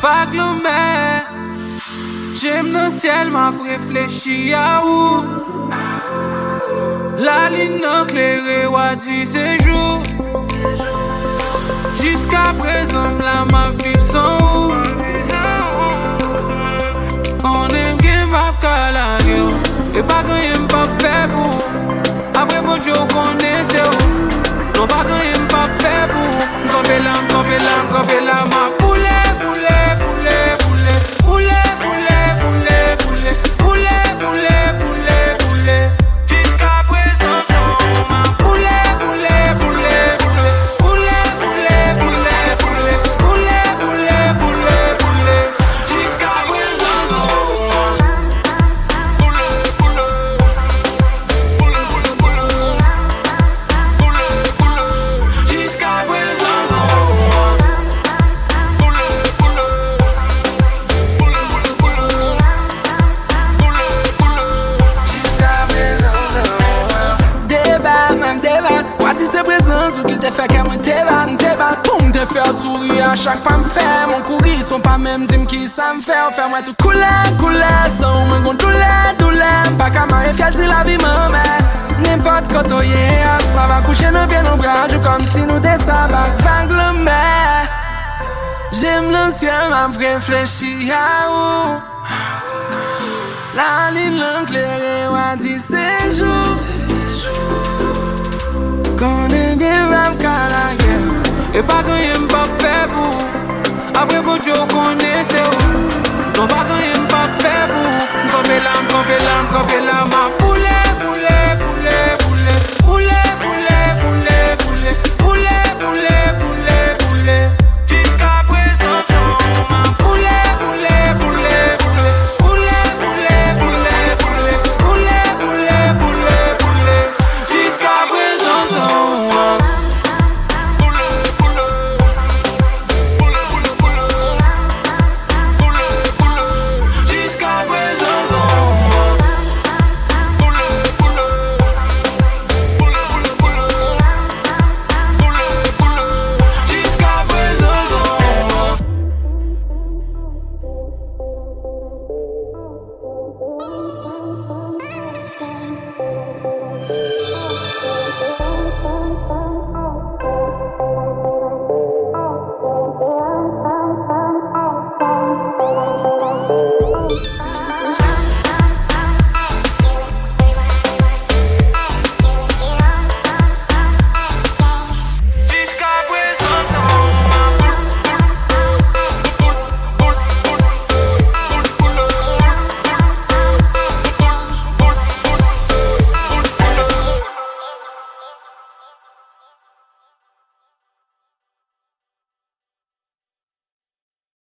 Vag Lanmè. J'aime dans le ciel, m'a réfléchi à où. La ligne éclairée, wadi c'est jour. Jusqu'à présent, là, ma vie sans où. On aime bien ma calage, et pas quand y'aime pas fait pour. Après mon jour, on est c'est où. Non, pas quand y'aime pas fait pour. Camper là, ma poulet. Jusqu'à présent, ma poulet. Jusqu'à Ou qui te fait que moi te bat pour me faire sourire à chaque pas me fait mon courir sont pas même dim qui ça me fait faire moi tout couler sans moi gon douleur pas qu'à m'arrêter fiel si la vie m'emmène n'importe quand on y est on va coucher nos pieds nos bras comme si nous des sabbats Vag Lanmè. J'aime l'ancien m'a réfléchi à où la ligne l'éclairée wadi c'est jour. Qu'on est bien même calage, et pas quand y'aime pas fait pour. Après mon jour qu'on est c'est où. Non pas quand y'aime pas fait pour. Camper là, ma